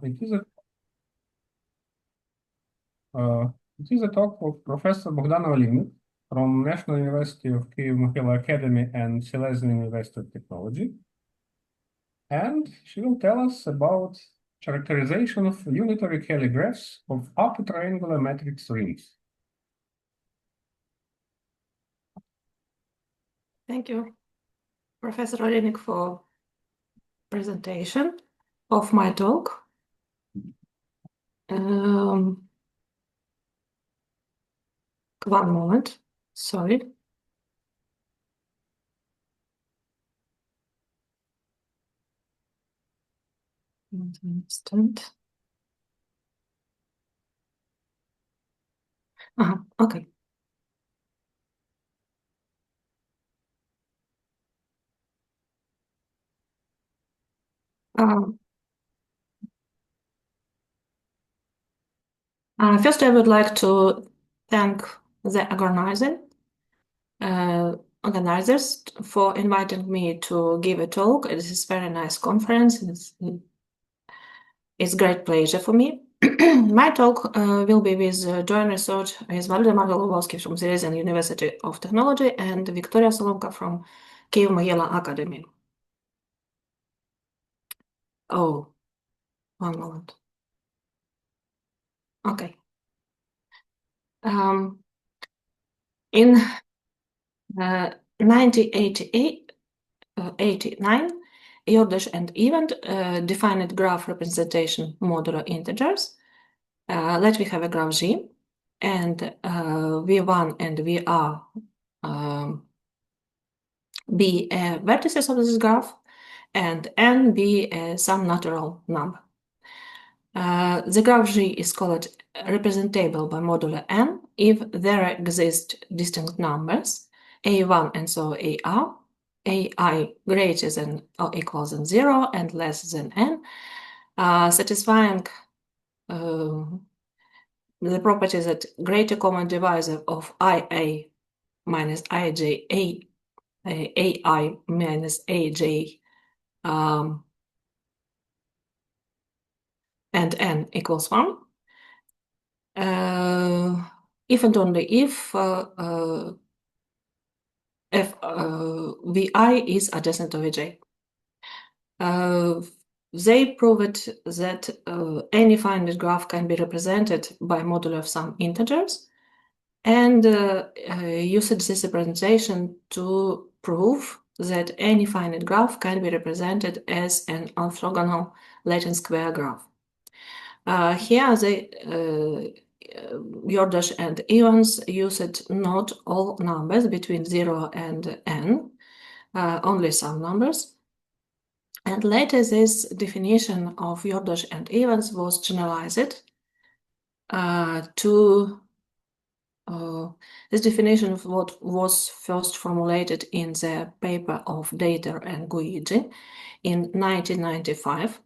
It is a talk of Professor Bogdana Oliynyk from National University of Kyiv-Mohyla Academy and Silesian University of Technology. And she will tell us about characterization of unitary Cayley graphs of upper triangular matrix rings. Thank you, Professor Oliynyk, for presentation of my talk. One moment, sorry. Not understand. Okay. First, I would like to thank the organizers for inviting me to give a talk. It is a very nice conference. It's a great pleasure for me. My talk will be with joint research with Valdemar Golubovsky from Silesian University of Technology and Victoria Solomka from Kyiv-Mohyla Academy. Oh, one moment. Okay. In 1989, Jordash and Event defined graph representation modular integers. Let me have a graph G, and V1 and VR be vertices of this graph, and N be some natural number. The graph G is called representable by modular N if there exist distinct numbers, A1 and so AR, AI greater than or equal than 0 and less than N, satisfying the property that greater common divisor of IA minus IJ, AI minus AJ, and N equals 1. If and only if Vi is adjacent to Vj. They proved that any finite graph can be represented by modulo of some integers, and used this representation to prove that any finite graph can be represented as an orthogonal Latin square graph. Here the Jordash and Evans used not all numbers between 0 and n, only some numbers. And later this definition of Jordash and Evans was generalized to this definition of what was first formulated in the paper of Dater and Guigi in 1995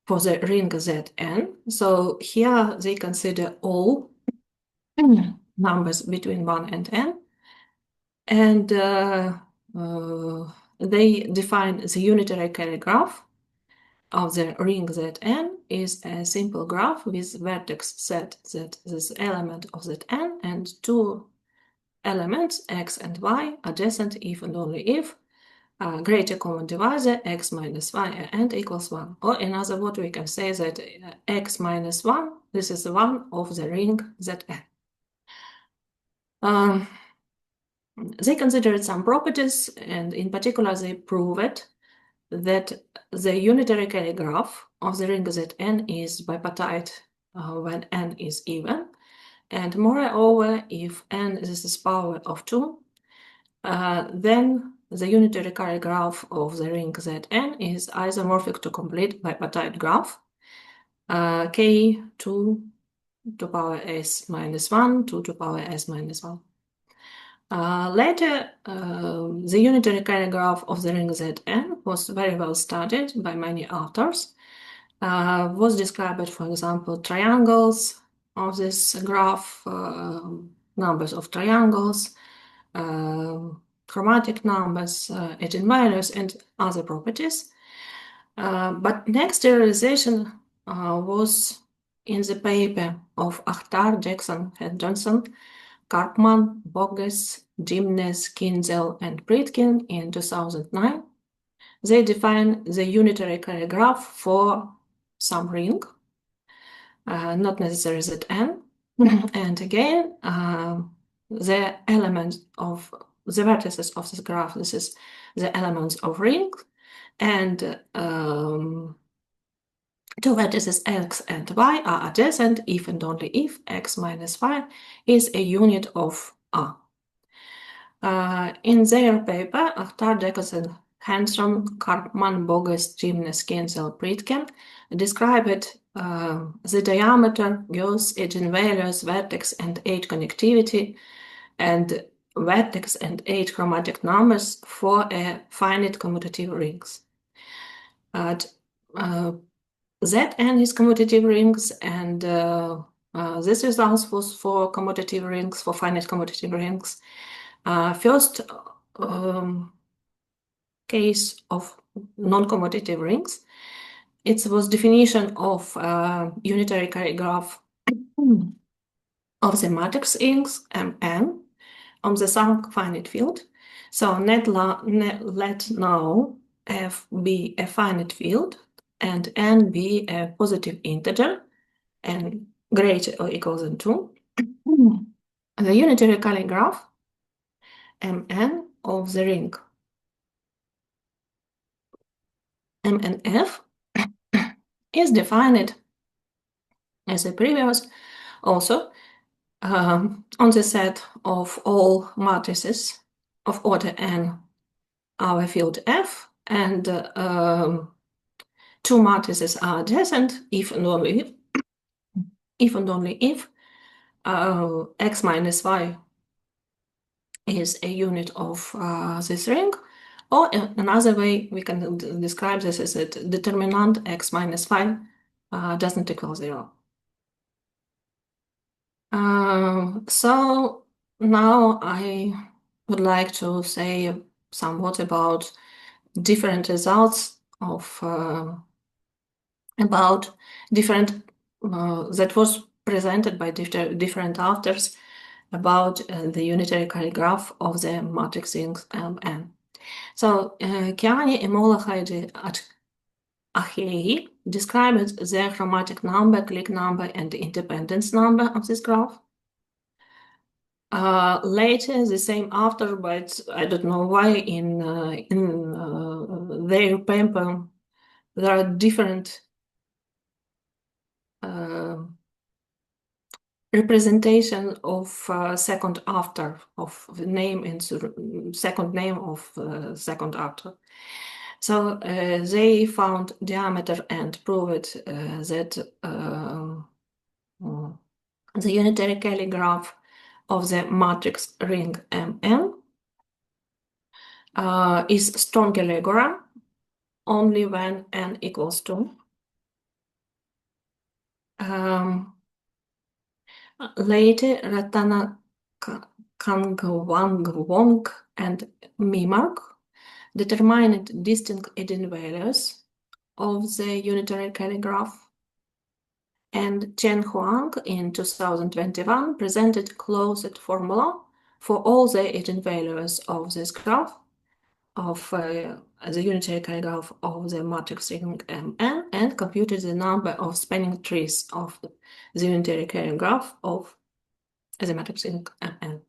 for the ring Zn. So here they consider all numbers between 1 and n, and they define the unitary Cayley graph of the ring Zn is a simple graph with vertex set that this element of Zn and two elements x and y adjacent if and only if greater common divisor x minus y and equals 1. Or in other words, we can say that x minus 1, this is the one of the ring Zn. They considered some properties, and in particular they proved that the unitary Cayley graph of the ring Zn is bipartite when n is even, and moreover, if n this is power of 2, then the unitary Cayley graph of the ring Zn is isomorphic to complete bipartite graph k 2 to power s minus 1, 2 to power s minus 1. Later, the unitary Cayley graph of the ring Zn was very well studied by many authors. Was described, for example, triangles of this graph, numbers of triangles, chromatic numbers, eigenvalues, and other properties. But next generalization was in the paper of Akhtar, Jackson, and Johnson, Karpman, Bogus, Gimnes, Kinzel, and Pritkin in 2009. They define the unitary graph for some ring, not necessarily Zn. And again, the elements of the vertices of this graph, this is the elements of ring, and two vertices x and y are adjacent if and only if x minus y is a unit of R. In their paper, Akhtar, Jacobson, Hanson, Karpman, Bogus, Gimnes, Kinzel, Pritkin described the diameter, Gauss, eigenvalues, vertex and edge connectivity, and vertex and edge chromatic numbers for a finite commutative rings. Zn is commutative rings, and this result was for commutative rings, for finite commutative rings. First case of non-commutative rings, it was definition of unitary graph of the matrix rings Mn on the some finite field. So let now F be a finite field and N be a positive integer and greater or equal than 2. The unitary Cayley graph Mn of the ring MNF is defined as a previous also on the set of all matrices of order n our field F, and two matrices are adjacent if and only if x minus y is a unit of this ring, or another way we can describe this is that determinant x minus y doesn't equal 0. So now I would like to say somewhat about different results of about different that was presented by different authors about the unitary Cayley graph of the matrix rings Mn. So Kiani, Emolahide, Cayley described the chromatic number, clique number, and the independence number of this graph. Later, the same author, but I don't know why in their paper there are different representation of second author of the name and second name of second author. So they found diameter and proved that the unitary Cayley graph of the matrix ring Mn is strongly regular only when n equals 2. Later, Ratana Kangwang and Mimark determined distinct eigenvalues of the unitary Cayley graph, and Chen Huang in 2021 presented closed formula for all the eigenvalues of this graph of the unitary Cayley graph of the matrix ring Mn, and computed the number of spanning trees of the unitary Cayley graph of the matrix ring Mn.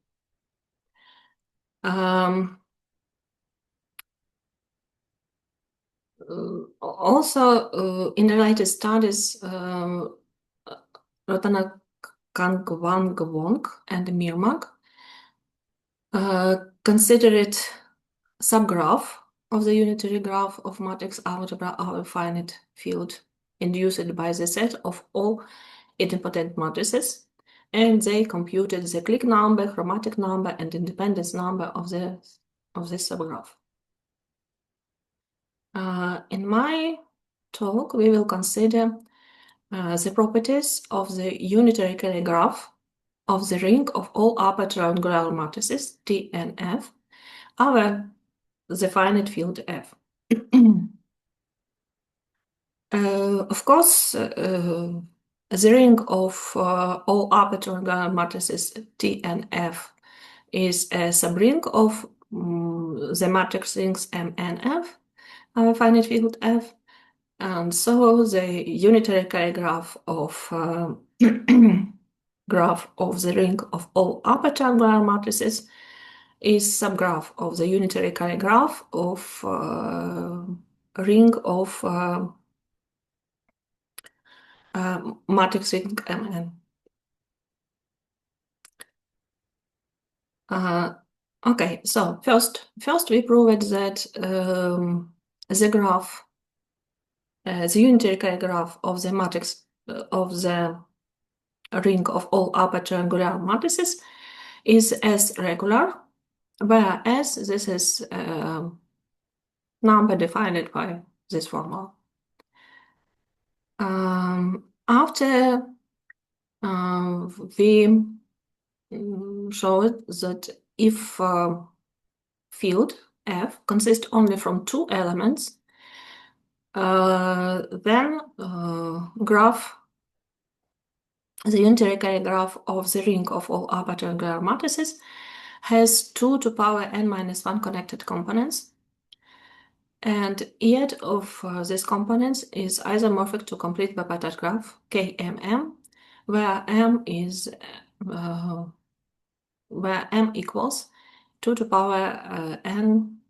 Also, in the related studies, Ratana Kangwang and Mirmak considered subgraph of the unitary graph of matrix algebra of a finite field induced by the set of all idempotent matrices, and they computed the clique number, chromatic number, and independence number of this subgraph. In my talk, we will consider the properties of the unitary Cayley graph of the ring of all upper triangular matrices T and F over the finite field F. Of course, the ring of all arbitral matrices T and F is a subring of the matrix rings M and F, finite field F, and so the unitary graph of graph of the ring of all arbitral matrices is subgraph of the unitary graph of ring of matrix ring Mn. Okay, so first we proved that the graph, the unitary graph of the matrix of the ring of all upper triangular matrices is S regular, where S this is number defined by this formula. After we showed that if field F consists only from two elements, then graph, the unitary graph of the ring of all upper triangular matrices has 2 to power n minus 1 connected components, and each of these components is isomorphic to complete bipartite graph KMM, where m is where m equals 2 to power n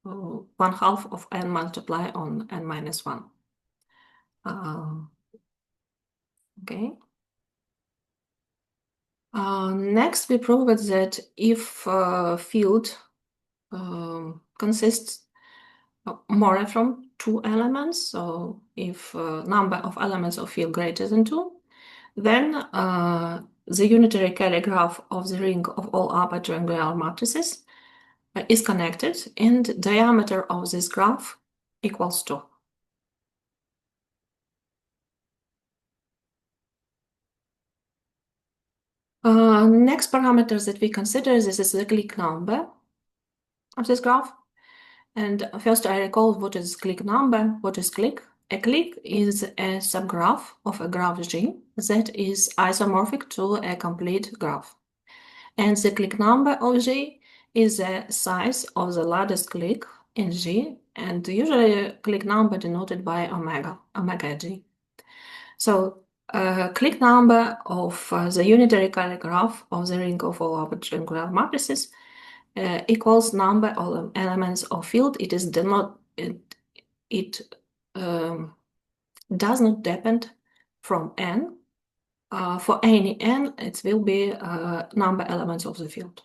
1/2 of n multiply on n minus 1. Okay. Next, we proved that if field consists more from two elements, so if number of elements of field greater than 2, then the unitary Cayley graph of the ring of all upper triangular matrices is connected, and diameter of this graph equals 2. Next parameter that we consider, this is the clique number of this graph. And first I recall what is clique number, what is clique. A clique is a subgraph of a graph G that is isomorphic to a complete graph. And the clique number of G is the size of the largest clique in G, and usually clique number denoted by omega G. So clique number of the unitary graph of the ring of all triangular matrices equals number of elements of field. It does not depend from n. For any n, it will be number elements of the field.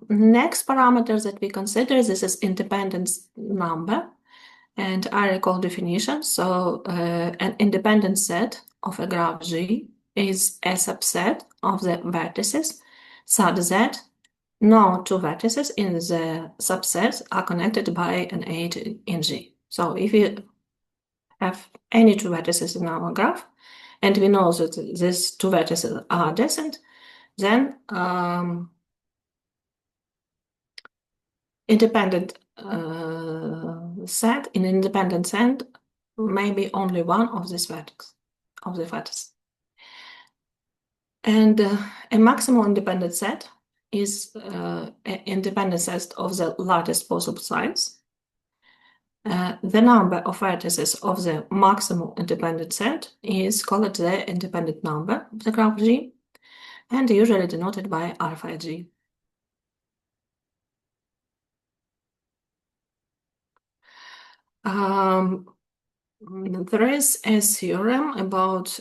Next parameter that we consider, this is independence number, and I recall definition. So an independent set of a graph G is a subset of the vertices such that no two vertices in the subset are connected by an edge in G. So if you have any two vertices in our graph, and we know that these two vertices are adjacent, then independent set, in independent set, maybe only one of these vertices, of the vertices. And a maximum independent set is an independent set of the largest possible size. The number of vertices of the maximum independent set is called the independent number of the graph G, and usually denoted by alpha G. There is a theorem about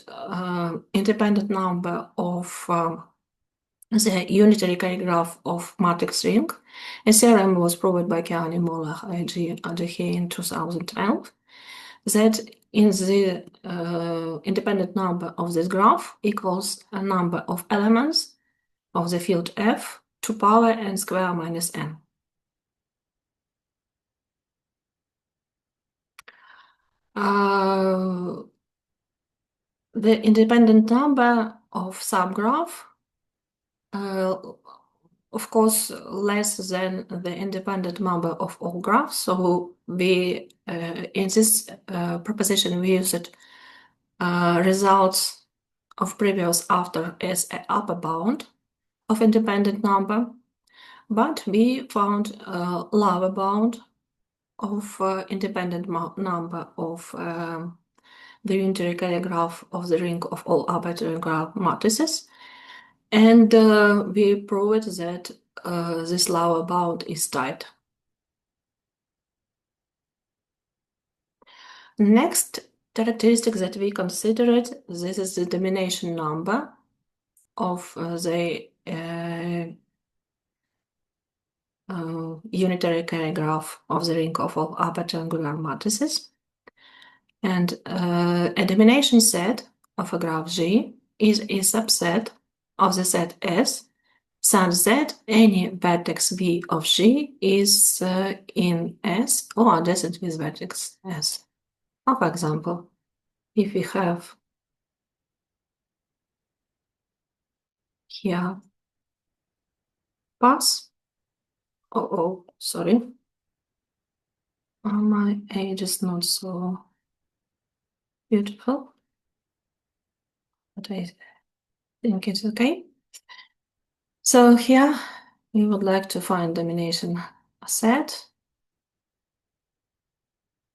independent number of the unitary graph of matrix ring. A theorem was proved by Cayley, Moller, IG, and ADG in 2012, that in the independent number of this graph equals a number of elements of the field F to power n square minus n. The independent number of subgraph of course, less than the independent number of all graphs. So we, in this proposition, we used results of previous after as an upper bound of independent number, but we found a lower bound of independent number of the unitary Cayley graph of the ring of all arbitrary graph matrices. And we proved that this lower bound is tight. Next characteristic that we considered, this is the domination number of the unitary Cayley graph of the ring of all upper triangular matrices. And a domination set of a graph G is a subset of the set S, such that any vertex V of G is in S or adjacent with vertex S. For example, if we have here pass, sorry, my age is not so beautiful, but I think it's okay. So here we would like to find domination set.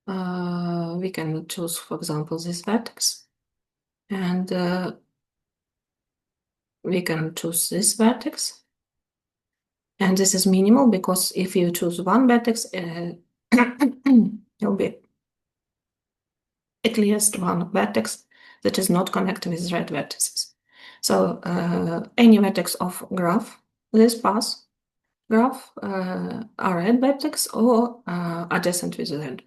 We can choose, for example, this vertex, and we can choose this vertex. And this is minimal because if you choose one vertex, it will be at least one vertex that is not connected with red vertices. So any vertex of graph, this path graph, are red vertex or adjacent with the red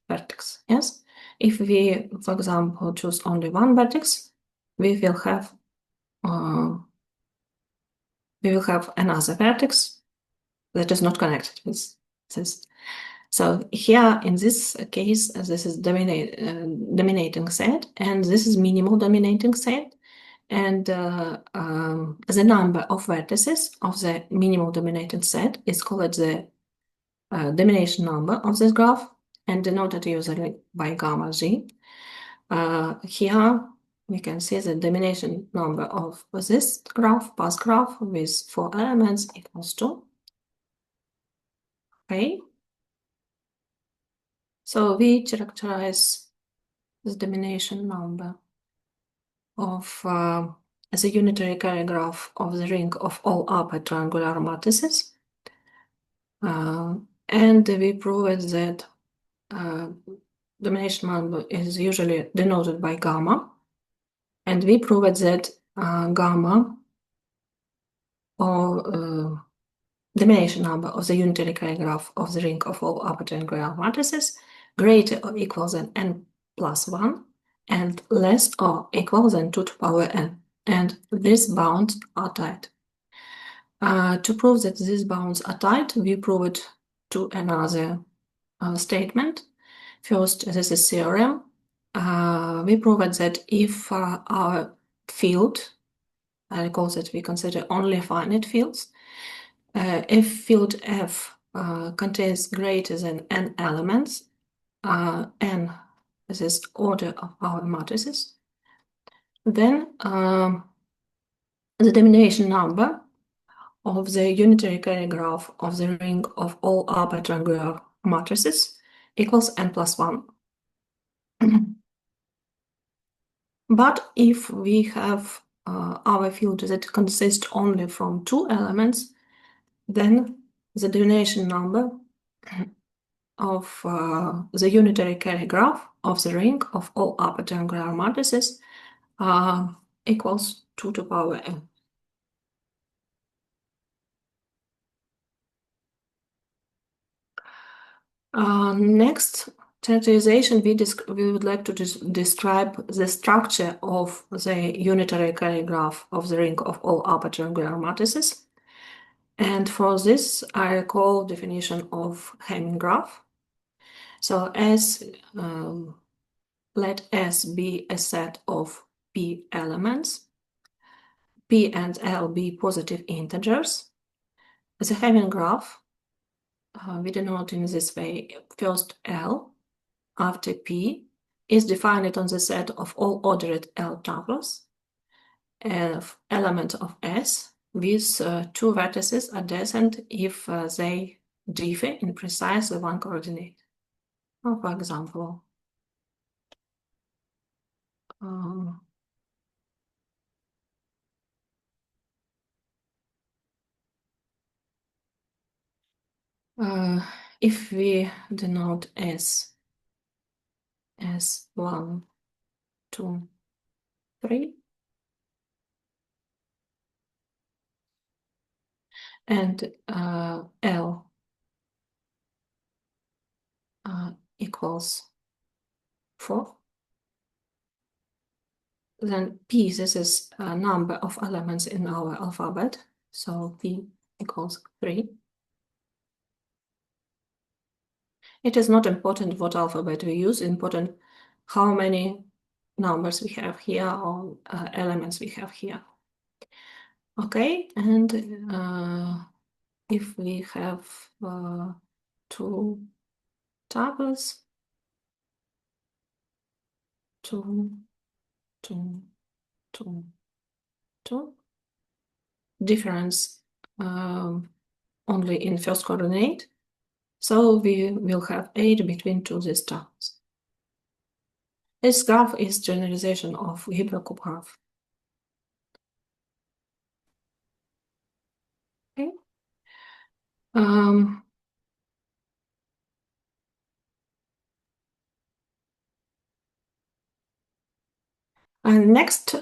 vertex. Yes. If we, for example, choose only one vertex, we will have another vertex that is not connected with this. So here in this case, this is dominating set, and this is minimal dominating set. And the number of vertices of the minimal dominating set is called the domination number of this graph and denoted usually by gamma G. Here we can see the domination number of this graph, path graph with 4 elements equals 2. Okay. So we characterize this domination number of the unitary Cayley graph of the ring of all upper triangular matrices. And we proved that domination number is usually denoted by gamma. And we proved that gamma, or domination number of the unitary Cayley graph of the ring of all upper triangular matrices, greater or equal than n plus 1 and less or equal than 2 to the power n. And these bounds are tight. To prove that these bounds are tight, we proved to another statement. First, this is theorem. We proved that if our field, I recall that we consider only finite fields, if field F contains greater than n elements, n is this order of our matrices, then the domination number of the unitary Cayley graph of the ring of all upper triangular matrices equals n plus 1. But if we have our field that consists only from 2 elements, then the domination number of the unitary Cayley graph of the ring of all upper triangular matrices equals 2 to the power n. Next, characterization, we would like to describe the structure of the unitary Cayley graph of the ring of all upper triangular matrices. And for this, I recall definition of Hamming graph. So as let S be a set of P elements, P and L be positive integers, the Hamming graph, we denote in this way: first L after P is defined on the set of all ordered L tuples of element of S with two vertices adjacent if they differ in precisely one coordinate. For example, if we denote S as 1, 2, 3, and L equals 4, then P, this is a number of elements in our alphabet, so P equals 3. It is not important what alphabet we use, important how many numbers we have here or elements we have here. Okay, and if we have two tuples, 2, 2, 2, 2, difference only in first coordinate, so we will have 8 between two these tuples. This graph is generalization of Hilbert graph. Okay. And next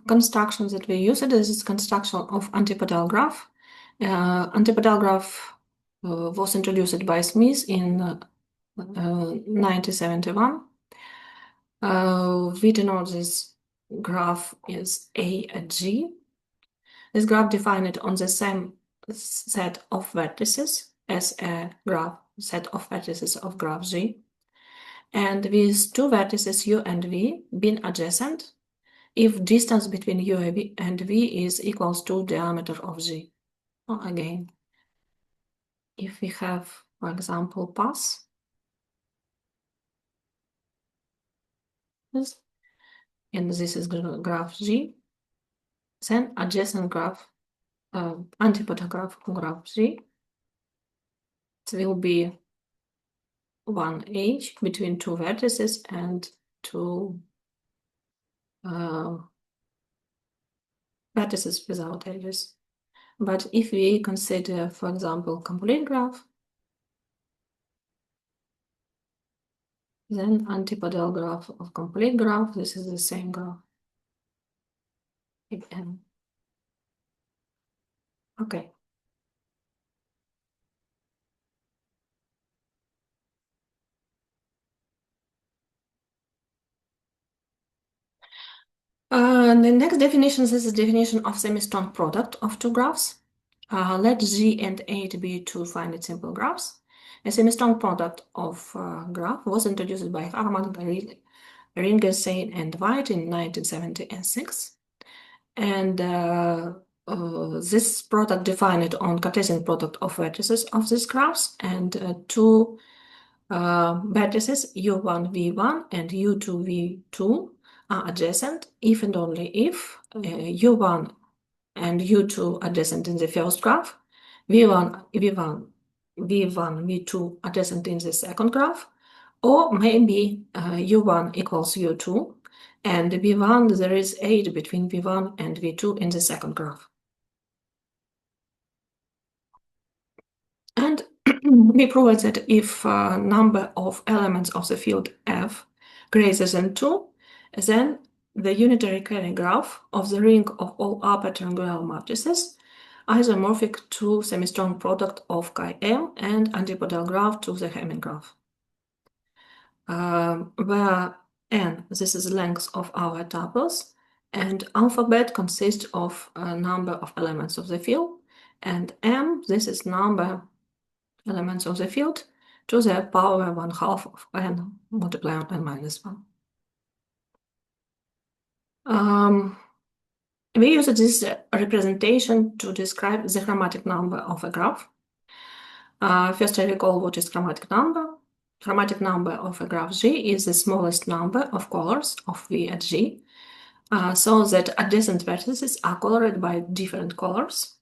construction that we use it is construction of antipodal graph. Antipodal graph was introduced by Smith in 1971. We denote this graph is A at G. This graph defined on the same set of vertices as a graph set of vertices of graph G, and with two vertices U and V being adjacent if distance between U and V is equals to diameter of G. Again, if we have, for example, path, and this is graph G, then adjacent graph, antipodal graph G, it will be 1H between two vertices and two vertices without edges. But if we consider, for example, complete graph, then antipodal graph of complete graph, this is the same graph again. Okay. The next definition is the definition of semi-strong product of two graphs. Let G and H be two finite simple graphs. A semi-strong product of graph was introduced by Harman, Ringelstein, and White in 1976. And this product defined on Cartesian product of vertices of these graphs, and two vertices U1, V1 and U2, V2 are adjacent if and only if U1 and U2 adjacent in the first graph, V1, V2 adjacent in the second graph, or maybe U1 equals U2 and V1 there is 8 between V1 and V2 in the second graph. And we proved that if number of elements of the field F greater than 2, then the unitary Cayley graph of the ring of all upper triangular matrices isomorphic to semi-strong product of Chi-M and antipodal graph to the Hamming graph. Where N, this is the length of our tuples, and alphabet consists of a number of elements of the field, and M, this is number elements of the field to the power 1/2 of n multiplied on n minus 1. We use this representation to describe the chromatic number of a graph. First, I recall what is chromatic number. Chromatic number of a graph G is the smallest number of colors of V at G, so that adjacent vertices are colored by different colors.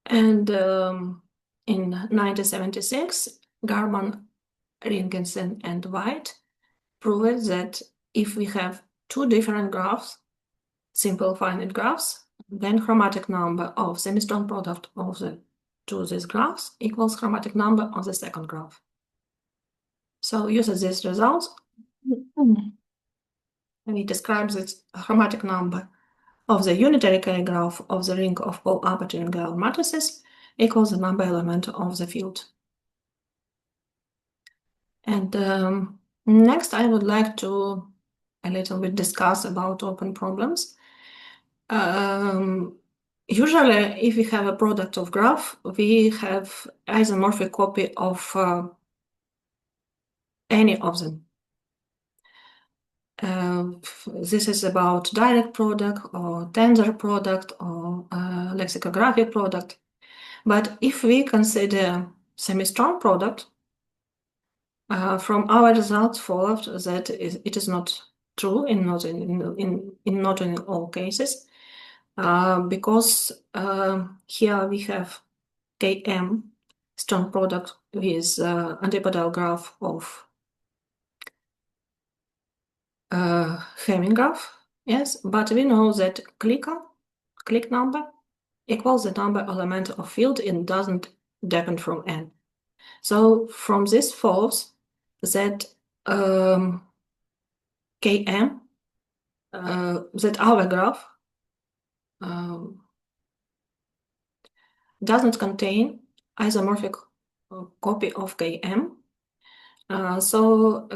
And in 1976, Garman, Ringensen, and White proved that if we have two different graphs, simple finite graphs, then chromatic number of semi-strong product of the two these graphs equals chromatic number of the second graph. So using these results, we describe the chromatic number of the unitary Cayley graph of the ring of all aperture and Gauss matrices equals the number element of the field. And next, I would like to a little bit discuss about open problems. Usually, if we have a product of graph, we have isomorphic copy of any of them. This is about direct product or tensor product or lexicographic product. But if we consider semi-strong product, from our results followed that it is not true not in all cases, because here we have Km strong product with antipodal graph of Hamming graph, yes, but we know that click number equals the number element of field and doesn't depend from n. So from this follows that Km, that our graph doesn't contain isomorphic copy of Km. So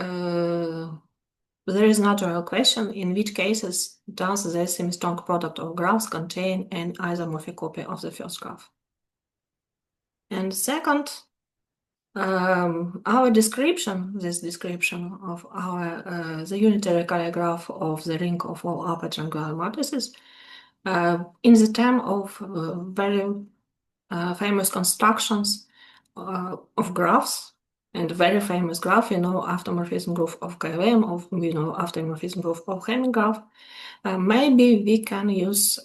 there is natural question in which cases does the semi-strong product of graphs contain an isomorphic copy of the first graph. And second, our description, this description of our the unitary Cayley graph of the ring of all aperture and Gauss matrices, in the term of very famous constructions of graphs, and very famous graph, automorphism group of KLM, automorphism group of Hamming graph. Maybe we can use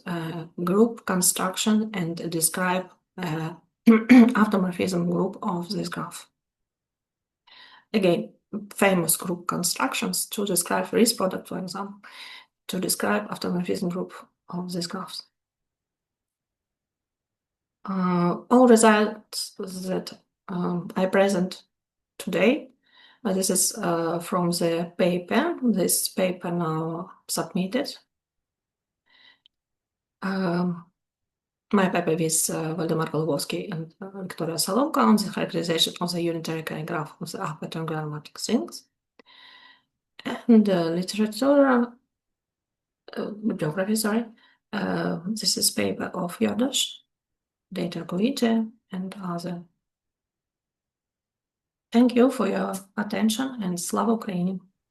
group construction and describe automorphism group of this graph. Again, famous group constructions to describe Riesz product, for example, to describe automorphism group of these graphs. All results that I present today, this is from the paper. This paper now submitted. My paper with Waldemar Golubowski and Victoria Solomka on the characterization of the unitary Cayley graph of the aperture and Gauss matrix rings. And literature, bibliography, sorry. This is paper of Yodosh, Data Govite, and other. Thank you for your attention, and Slava Ukraini!